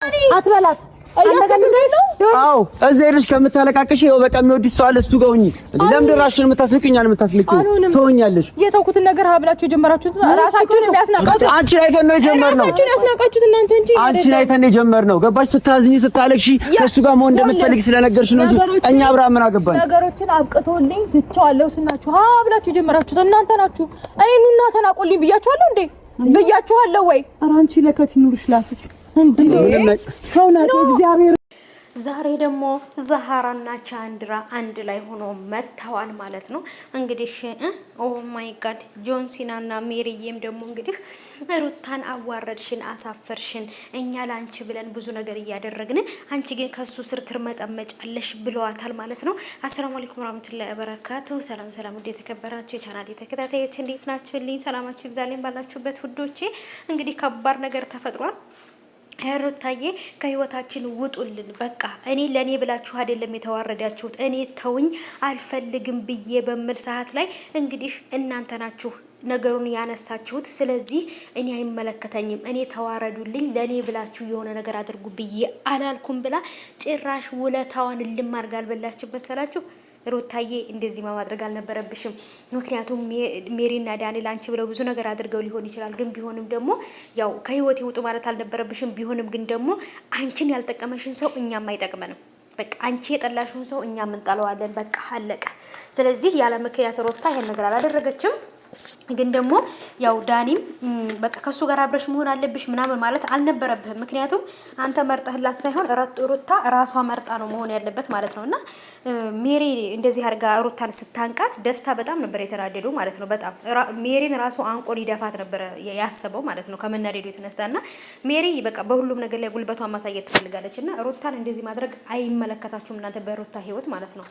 አትበላት አዎ እዚህ ሄደሽ ከምታለቃቅሽ ይኸው በቃ የሚወድሽ ሰው አለ እሱ ጋር ሁኚ። ለምን ራስሽን የምታስልቂኝ አልምታስልቂው ትሆኛለሽ። የተውኩትን ነገር ሀብላችሁ የጀመራችሁት ራሳችሁን የሚያስናቃችሁ አንቺ ላይ ተነ የጀመርነው ራሳችሁን ያስናቃችሁት እናንተ እንጂ አንቺ ላይ ተነ የጀመርነው ገባሽ። ስታዝኝ ስታለቅሺ ከእሱ ጋር መሆን እንደምትፈልጊ ስለነገርሽ ነው እንጂ እኛ አብርሃም ምን አገባን። ነገሮችን አብቅቶልኝ ትቻለሁ ስናችሁ ሀብላችሁ የጀመራችሁት እናንተ ናችሁ። እኔ ኑና ተናቆልኝ ብያችኋለሁ እንዴ? ብያችኋለሁ ወይ? ኧረ አንቺ ለከት ይኑርሽ ላፍሽ እንዴ ሰው ናት እግዚአብሔር። ዛሬ ደግሞ ዛሃራና ቻንድራ አንድ ላይ ሆኖ መተዋል ማለት ነው። እንግዲህ ኦ ማይ ጋድ ጆንሲናና ሜሪዬም ደግሞ እንግዲህ ሩታን አዋረድሽን፣ አሳፈርሽን፣ እኛ ላንቺ ብለን ብዙ ነገር እያደረግን አንቺ ግን ከሱ ስር ትርመጠመጫለሽ ብለዋታል ማለት ነው። አሰላሙ አለይኩም ወራህመቱላሂ ወበረካቱ። ሰላም ሰላም፣ ውድ የተከበራችሁ የቻናሌ ተከታታዮች እንዴት ናችሁልኝ? ሰላማችሁ ይብዛልኝ ባላችሁበት ውዶቼ። እንግዲህ ከባድ ነገር ተፈጥሯል። ሩታዬ ከህይወታችን ውጡልን በቃ። እኔ ለኔ ብላችሁ አይደለም የተዋረዳችሁት፣ እኔ ተውኝ አልፈልግም ብዬ በመል ሰዓት ላይ እንግዲህ እናንተ ናችሁ ነገሩን ያነሳችሁት። ስለዚህ እኔ አይመለከተኝም፣ እኔ ተዋረዱልኝ፣ ለኔ ብላችሁ የሆነ ነገር አድርጉ ብዬ አላልኩም ብላ ጭራሽ ውለታዋን ልማርጋ አልበላችበት ሰላችሁ። ሩታዬ እንደዚህ ማድረግ አልነበረብሽም። ምክንያቱም ሜሪና ዳንኤል አንቺ ብለው ብዙ ነገር አድርገው ሊሆን ይችላል። ግን ቢሆንም ደግሞ ያው ከህይወት ይውጡ ማለት አልነበረብሽም። ቢሆንም ግን ደግሞ አንቺን ያልጠቀመሽን ሰው እኛም አይጠቅመንም። በቃ አንቺ የጠላሽውን ሰው እኛም እንጠለዋለን። በቃ አለቀ። ስለዚህ ያለ ምክንያት ሩታ ይሄን ነገር አላደረገችም። ግን ደግሞ ያው ዳኒም በቃ ከሱ ጋር አብረሽ መሆን አለብሽ ምናምን ማለት አልነበረብህም። ምክንያቱም አንተ መርጠህላት ሳይሆን ሩታ ራሷ መርጣ ነው መሆን ያለበት ማለት ነውና ሜሪ እንደዚህ አድርጋ ሩታን ስታንቃት ደስታ በጣም ነበር የተናደዱ ማለት ነው። በጣም ሜሪን ራሱ አንቆ ሊደፋት ነበር ያሰበው ማለት ነው ከመናደዱ የተነሳና ሜሪ በቃ በሁሉም ነገር ላይ ጉልበቷን ማሳየት ትፈልጋለችና ሩታን እንደዚህ ማድረግ አይመለከታችሁም እናንተ በሩታ ህይወት ማለት ነው።